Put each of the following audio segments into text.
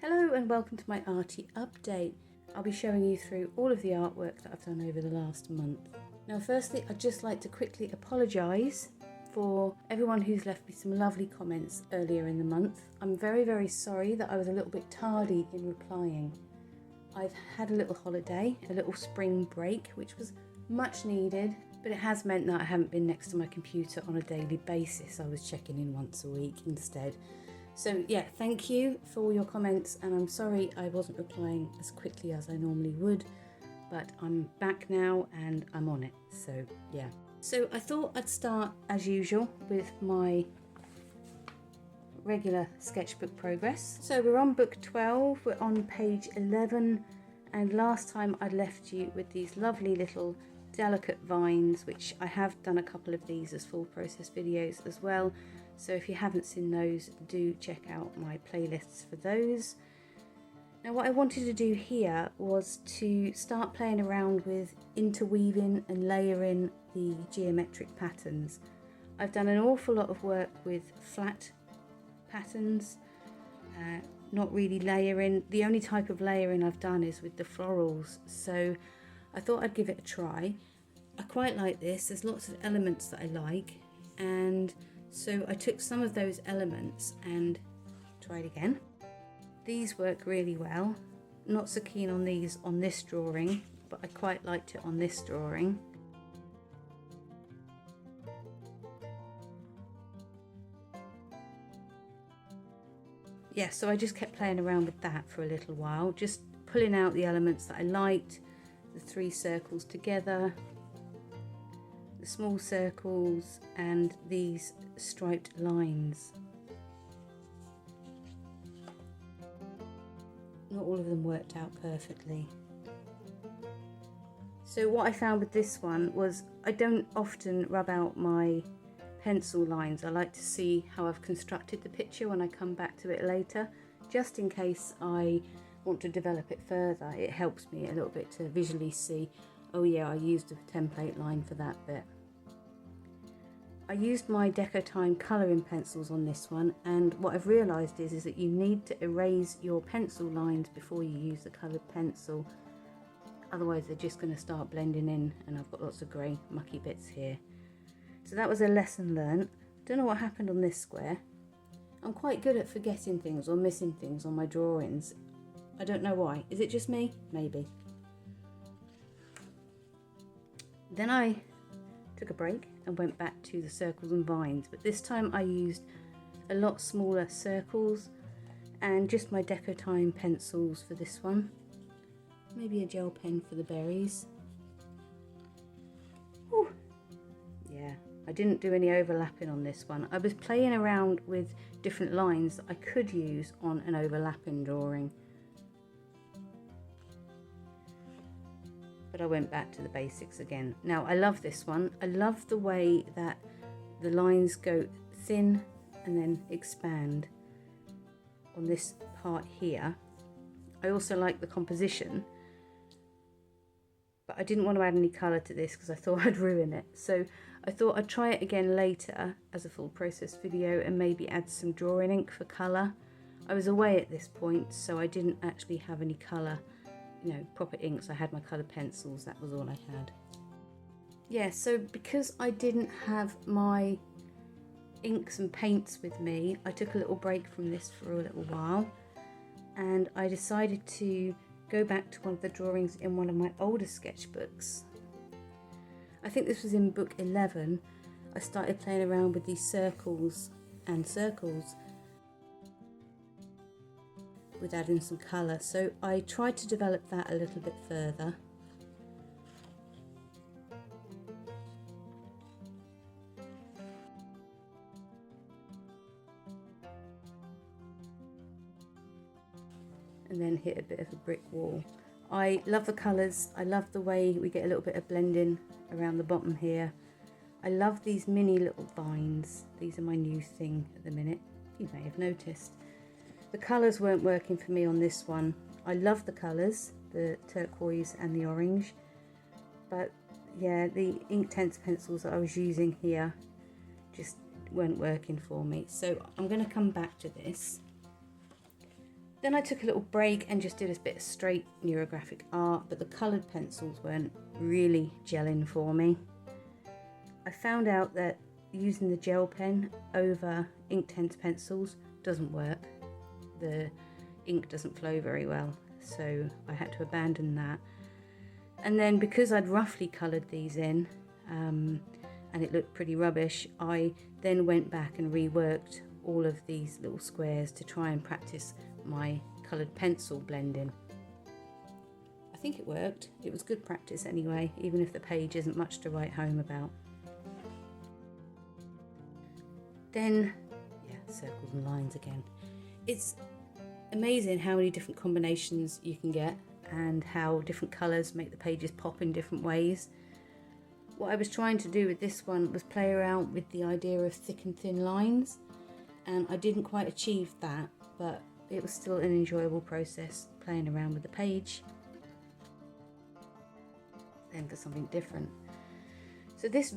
Hello and welcome to my Arty update. I'll be showing you through all of the artwork that I've done over the last month. Now firstly, I'd just like to quickly apologise for everyone who's left me some lovely comments earlier in the month. I'm very sorry that I was a little bit tardy in replying. I've had a little holiday, a little spring break, which was much needed, but it has meant that I haven't been next to my computer on a daily basis. I was checking in once a week instead. So yeah, thank you for all your comments, and I'm sorry I wasn't replying as quickly as I normally would, but I'm back now and I'm on it, so yeah. So I thought I'd start as usual with my regular sketchbook progress. So we're on book 12, we're on page 11, and last time I left you with these lovely little delicate vines, which I have done a couple of these as full process videos as well. So if you haven't seen those, do check out my playlists for those. Now what I wanted to do here was to start playing around with interweaving and layering the geometric patterns. I've done an awful lot of work with flat patterns, not really layering. The only type of layering I've done is with the florals, so I thought I'd give it a try. I quite like this, there's lots of elements that I like, and so I took some of those elements and tried again. These work really well. Not so keen on these on this drawing, but I quite liked it on this drawing. Yeah, so I just kept playing around with that for a little while, just pulling out the elements that I liked, the three circles together, the small circles, and these striped lines. Not all of them worked out perfectly. So what I found with this one was I don't often rub out my pencil lines. I like to see how I've constructed the picture when I come back to it later, just in case I want to develop it further. It helps me a little bit to visually see, oh yeah, I used a template line for that bit. I used my Decotime colouring pencils on this one, and what I've realised is that you need to erase your pencil lines before you use the coloured pencil, otherwise they're just going to start blending in, and I've got lots of grey mucky bits here. So that was a lesson learnt. Don't know what happened on this square. I'm quite good at forgetting things or missing things on my drawings. I don't know why. Is it just me? Maybe. Then I took a break and went back to the circles and vines, but this time I used a lot smaller circles and just my Decotime pencils for this one. Maybe a gel pen for the berries. Whew. Yeah, I didn't do any overlapping on this one. I was playing around with different lines that I could use on an overlapping drawing, but I went back to the basics again. Now I love this one. I love the way that the lines go thin and then expand on this part here. I also like the composition, but I didn't want to add any colour to this because I thought I'd ruin it. So I thought I'd try it again later as a full process video and maybe add some drawing ink for colour. I was away at this point, so I didn't actually have any colour, you know, proper inks. I had my coloured pencils, that was all I had. Yeah, so because I didn't have my inks and paints with me, I took a little break from this for a little while, and I decided to go back to one of the drawings in one of my older sketchbooks. I think this was in book 11. I started playing around with these circles and circles with adding some colour, so I tried to develop that a little bit further. And then hit a bit of a brick wall. I love the colours, I love the way we get a little bit of blending around the bottom here. I love these mini little vines. These are my new thing at the minute, you may have noticed. The colours weren't working for me on this one. I love the colours, the turquoise and the orange, but yeah, the Inktense pencils that I was using here just weren't working for me. So I'm going to come back to this Then I took a little break and just did a bit of straight neurographic art, but the coloured pencils weren't really gelling for me. I found out that using the gel pen over Inktense pencils doesn't work. The ink doesn't flow very well, so I had to abandon that. And then because I'd roughly coloured these in and it looked pretty rubbish, I then went back and reworked all of these little squares to try and practice my coloured pencil blending. I think it worked. It was good practice anyway, even if the page isn't much to write home about. Then, circles and lines again. It's amazing how many different combinations you can get and how different colours make the pages pop in different ways. What I was trying to do with this one was play around with the idea of thick and thin lines, and I didn't quite achieve that, but it was still an enjoyable process playing around with the page. Then for something different. So this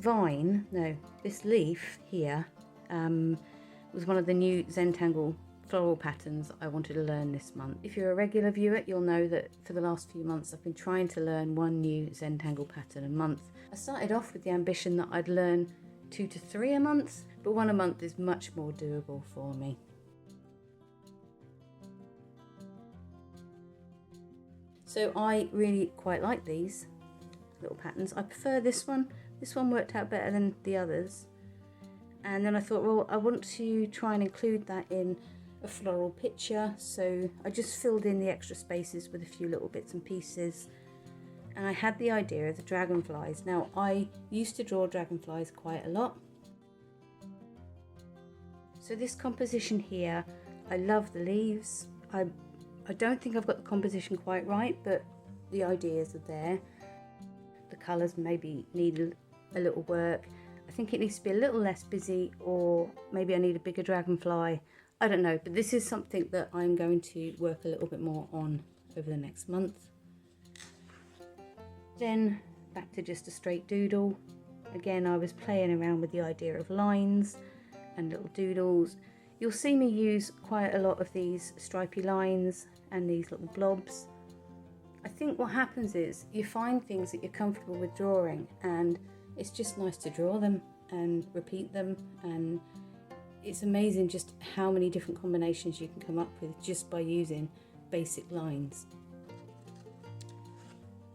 leaf here was one of the new Zentangle floral patterns I wanted to learn this month. If you're a regular viewer, you'll know that for the last few months I've been trying to learn one new Zentangle pattern a month. I started off with the ambition that I'd learn 2 to 3 a month, but 1 a month is much more doable for me. So I really quite like these little patterns. I prefer this one. This one worked out better than the others. And then I thought, well, I want to try and include that in a floral picture, so I just filled in the extra spaces with a few little bits and pieces. And I had the idea of the dragonflies. Now, I used to draw dragonflies quite a lot. So this composition here, I love the leaves. I don't think I've got the composition quite right, but the ideas are there. The colours maybe need a little work. I think it needs to be a little less busy, or maybe I need a bigger dragonfly. I don't know, but this is something that I'm going to work a little bit more on over the next month. Then back to just a straight doodle. Again, I was playing around with the idea of lines and little doodles. You'll see me use quite a lot of these stripy lines and these little blobs. I think what happens is you find things that you're comfortable with drawing, and it's just nice to draw them and repeat them, and it's amazing just how many different combinations you can come up with just by using basic lines.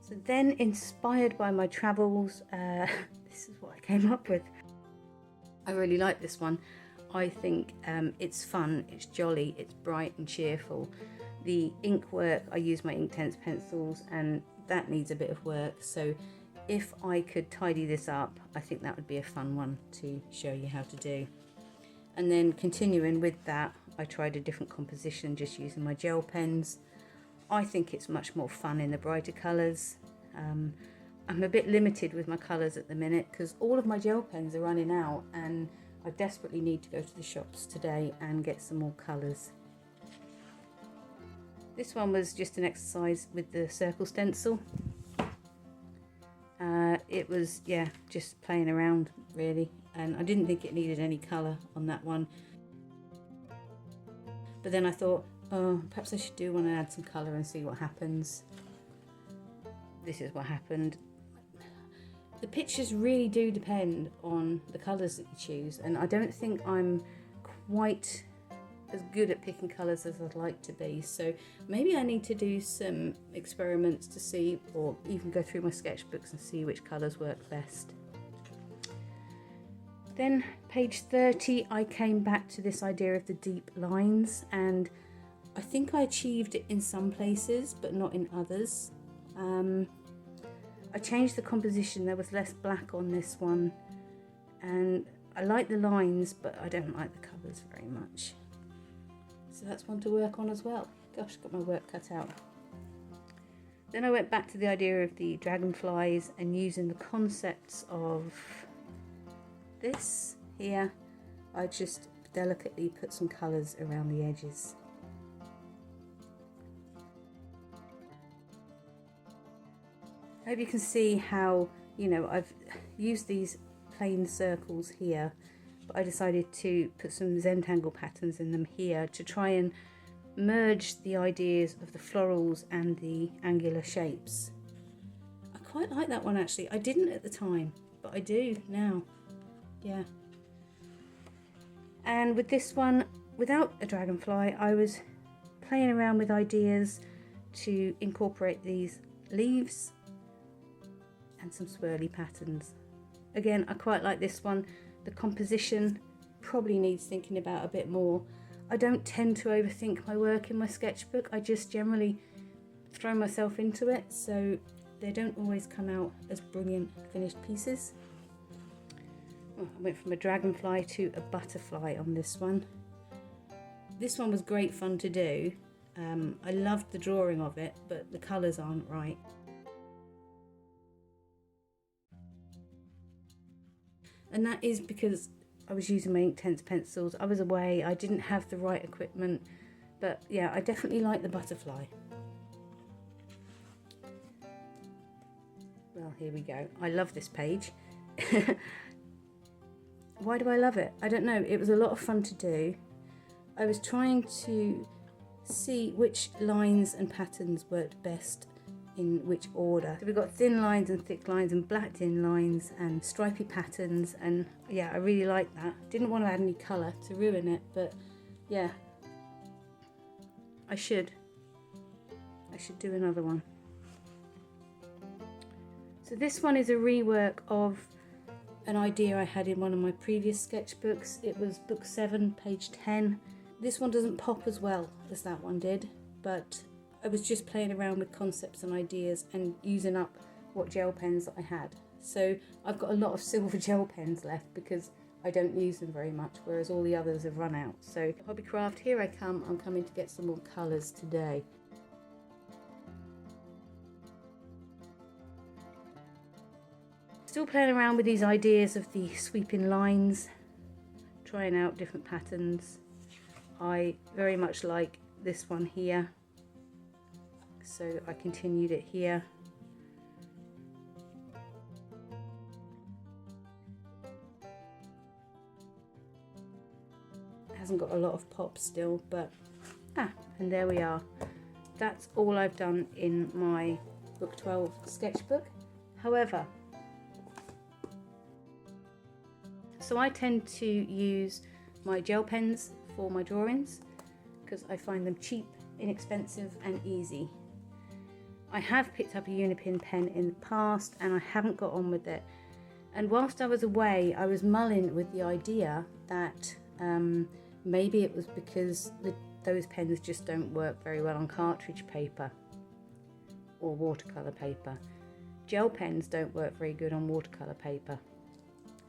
So then, inspired by my travels, this is what I came up with. I really like this one. I think it's fun, it's jolly, it's bright and cheerful. The ink work, I use my Inktense pencils, and that needs a bit of work, so if I could tidy this up, I think that would be a fun one to show you how to do. And then continuing with that, I tried a different composition just using my gel pens. I think it's much more fun in the brighter colours. I'm a bit limited with my colours at the minute because all of my gel pens are running out, and I desperately need to go to the shops today and get some more colours. This one was just an exercise with the circle stencil. It was, just playing around really, and I didn't think it needed any colour on that one. But then I thought, oh, perhaps I should do one and add some colour and see what happens. This is what happened. The pictures really do depend on the colours that you choose, and I don't think I'm quite as good at picking colours as I'd like to be, so maybe I need to do some experiments to see, or even go through my sketchbooks and see which colours work best. Then page 30, I came back to this idea of the deep lines, and I think I achieved it in some places but not in others. I changed the composition, there was less black on this one, and I like the lines but I don't like the colours very much. So that's one to work on as well. Gosh, got my work cut out. Then I went back to the idea of the dragonflies and using the concepts of this here. I just delicately put some colours around the edges. I hope you can see how, I've used these plain circles here, but I decided to put some Zentangle patterns in them here to try and merge the ideas of the florals and the angular shapes. I quite like that one actually. I didn't at the time, but I do now. Yeah. And with this one, without a dragonfly, I was playing around with ideas to incorporate these leaves and some swirly patterns. Again, I quite like this one. The composition probably needs thinking about a bit more. I don't tend to overthink my work in my sketchbook. I just generally throw myself into it, so they don't always come out as brilliant finished pieces. I went from a dragonfly to a butterfly on this one. This one was great fun to do. I loved the drawing of it, but the colours aren't right. And that is because I was using my Inktense pencils. I was away, I didn't have the right equipment, but yeah, I definitely like the butterfly. Well, here we go. I love this page. Why do I love it? I don't know. It was a lot of fun to do. I was trying to see which lines and patterns worked best in which order. So we've got thin lines and thick lines and black thin lines and stripy patterns, and yeah, I really like that. Didn't want to add any colour to ruin it, but yeah, I should do another one. So this one is a rework of an idea I had in one of my previous sketchbooks. It was book 7, page 10. This one doesn't pop as well as that one did, but I was just playing around with concepts and ideas and using up what gel pens that I had. So I've got a lot of silver gel pens left because I don't use them very much, whereas all the others have run out. So Hobbycraft, here I come. I'm coming to get some more colours today. Still playing around with these ideas of the sweeping lines, trying out different patterns. I very much like this one here, so I continued it here. It hasn't got a lot of pop still, but and there we are. That's all I've done in my book 12 sketchbook. However, so I tend to use my gel pens for my drawings because I find them cheap, inexpensive and easy. I have picked up a Unipin pen in the past and I haven't got on with it. And whilst I was away, I was mulling with the idea that maybe it was because those pens just don't work very well on cartridge paper or watercolour paper. Gel pens don't work very good on watercolour paper,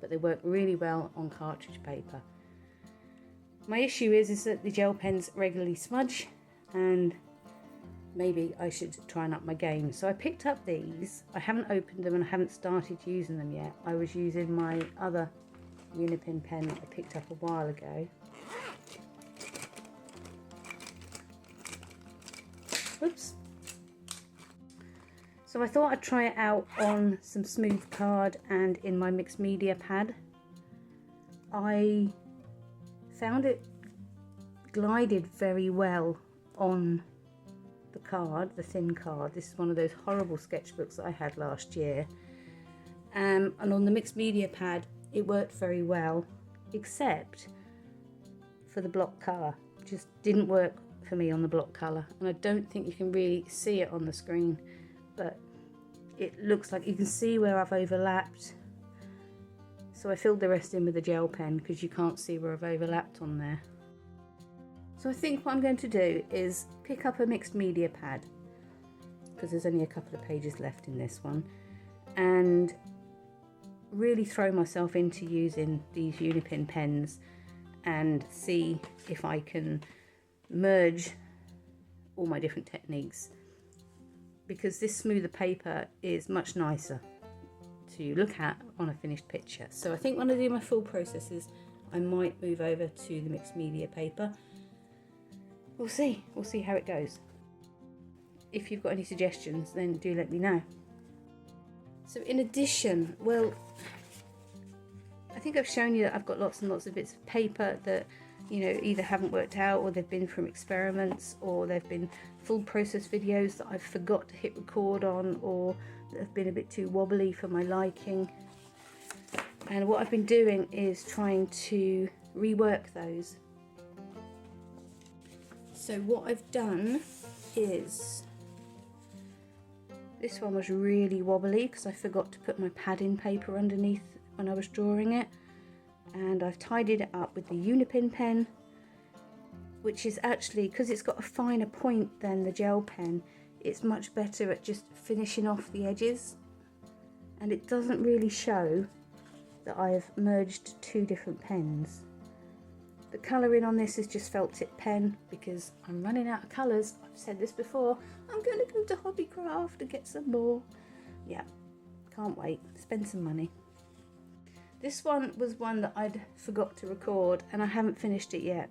but they work really well on cartridge paper. My issue is that the gel pens regularly smudge, and maybe I should try and up my game. So I picked up these. I haven't opened them and I haven't started using them yet. I was using my other Unipin pen that I picked up a while ago. Oops. So I thought I'd try it out on some smooth card and in my mixed media pad. I found it glided very well on the card, the thin card. This is one of those horrible sketchbooks that I had last year. And on the mixed media pad, it worked very well, except for the block colour. It just didn't work for me on the block colour. And I don't think you can really see it on the screen, but it looks like you can see where I've overlapped. So I filled the rest in with a gel pen because you can't see where I've overlapped on there. So I think what I'm going to do is pick up a mixed media pad, because there's only a couple of pages left in this one, and really throw myself into using these Unipin pens and see if I can merge all my different techniques, because this smoother paper is much nicer to look at on a finished picture. So I think when I do my full processes, I might move over to the mixed media paper. We'll see how it goes. If you've got any suggestions, then do let me know. So in addition, well, I think I've shown you that I've got lots and lots of bits of paper that you know, either haven't worked out, or they've been from experiments, or they've been full process videos that I've forgot to hit record on, or that have been a bit too wobbly for my liking. And what I've been doing is trying to rework those. So what I've done is, this one was really wobbly because I forgot to put my padding paper underneath when I was drawing it, and I've tidied it up with the Unipin pen, which is actually, because it's got a finer point than the gel pen, it's much better at just finishing off the edges, and it doesn't really show that I've merged two different pens. The colouring on this is just felt tip pen because I'm running out of colours. I've said this before, I'm going to go to Hobbycraft and get some more. Yeah, can't wait, spend some money. This one was one that I'd forgot to record and I haven't finished it yet.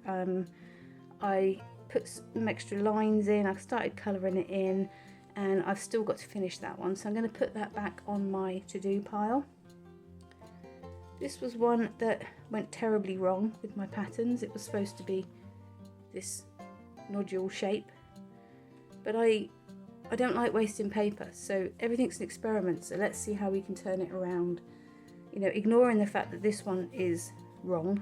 I put some extra lines in, I've started colouring it in, and I've still got to finish that one, so I'm going to put that back on my to-do pile. This was one that went terribly wrong with my patterns. It was supposed to be this nodule shape, but I don't like wasting paper, so everything's an experiment, so let's see how we can turn it around. You know, ignoring the fact that this one is wrong.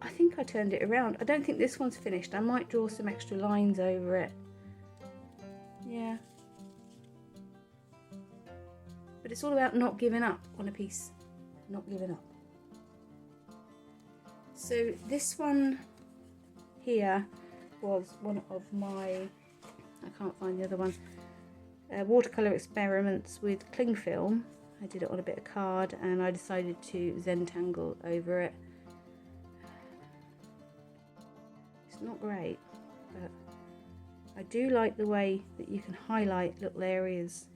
I think I turned it around. I don't think this one's finished. I might draw some extra lines over it. Yeah. But it's all about not giving up on a piece. Not giving up. So this one here was one of my, I can't find the other one, watercolour experiments with cling film. I did it on a bit of card and I decided to Zentangle over it. It's not great, but I do like the way that you can highlight little areas.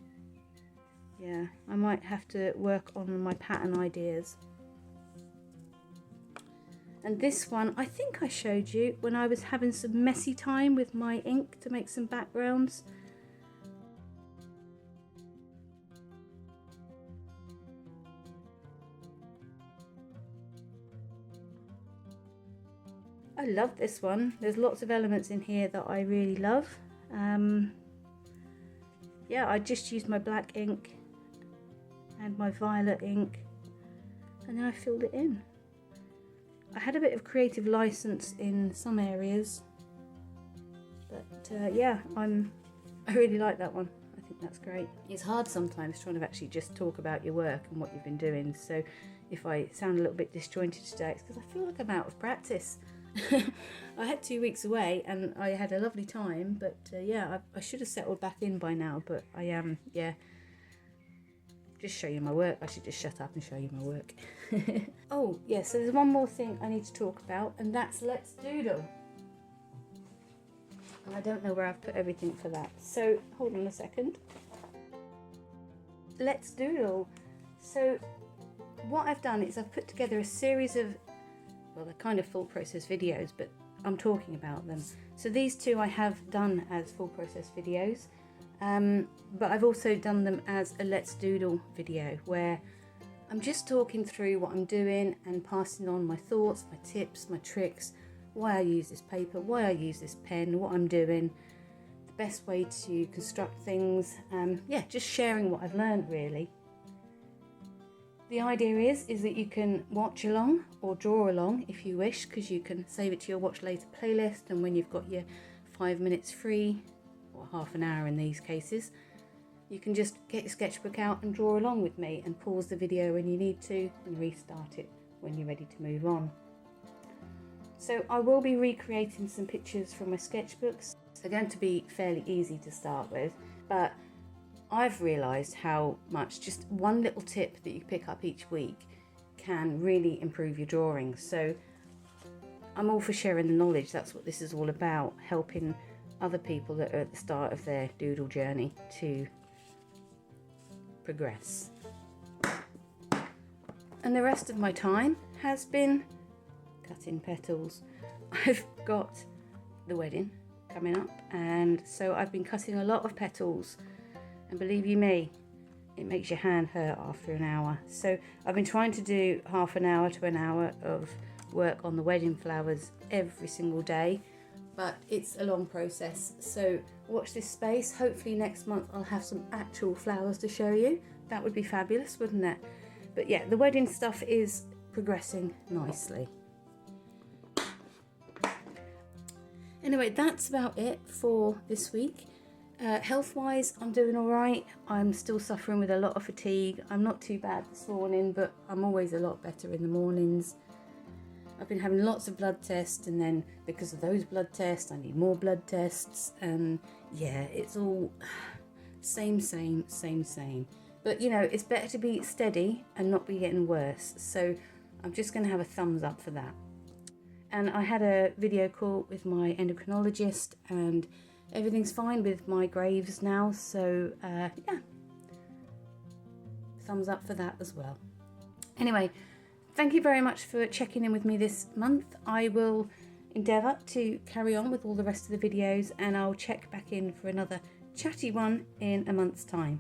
Yeah, I might have to work on my pattern ideas. And this one, I think I showed you when I was having some messy time with my ink to make some backgrounds. I love this one. There's lots of elements in here that I really love. Yeah, I just used my black ink and my violet ink, and then I filled it in. I had a bit of creative license in some areas, but yeah, I really like that one. I think that's great. It's hard sometimes trying to actually just talk about your work and what you've been doing, so if I sound a little bit disjointed today, it's because I feel like I'm out of practice. I had 2 weeks away and I had a lovely time, but yeah, I should have settled back in by now, but I am, yeah. Just show you my work. I should just shut up and show you my work. Oh, yeah, so there's one more thing I need to talk about, and that's Let's Doodle. And I don't know where I've put everything for that, so hold on a second. Let's Doodle. So what I've done is I've put together a series of, well, they're kind of full process videos, but I'm talking about them. So these two I have done as full process videos, but I've also done them as a Let's Doodle video where I'm just talking through what I'm doing and passing on my thoughts, my tips, my tricks, why I use this paper, why I use this pen, what I'm doing, the best way to construct things, yeah, just sharing what I've learned really. The idea is that you can watch along or draw along if you wish, because you can save it to your watch later playlist, and when you've got your 5 minutes free, or half an hour in these cases, you can just get your sketchbook out and draw along with me and pause the video when you need to and restart it when you're ready to move on. So I will be recreating some pictures from my sketchbooks. They're going to be fairly easy to start with, but I've realised how much just one little tip that you pick up each week can really improve your drawing. So I'm all for sharing the knowledge. That's what this is all about, helping other people that are at the start of their doodle journey to progress. And the rest of my time has been cutting petals. I've got the wedding coming up, and so I've been cutting a lot of petals. And believe you me, it makes your hand hurt after an hour. So I've been trying to do half an hour to an hour of work on the wedding flowers every single day, but it's a long process. So watch this space. Hopefully next month I'll have some actual flowers to show you. That would be fabulous, wouldn't it? But yeah, the wedding stuff is progressing nicely. Anyway, that's about it for this week. Health-wise, I'm doing all right. I'm still suffering with a lot of fatigue. I'm not too bad this morning, but I'm always a lot better in the mornings. I've been having lots of blood tests, and then because of those blood tests, I need more blood tests. And yeah, it's all same. But you know, it's better to be steady and not be getting worse. So I'm just going to have a thumbs up for that. And I had a video call with my endocrinologist, and everything's fine with my graves now. So yeah, thumbs up for that as well. Anyway, thank you very much for checking in with me this month. I will endeavour to carry on with all the rest of the videos, and I'll check back in for another chatty one in a month's time.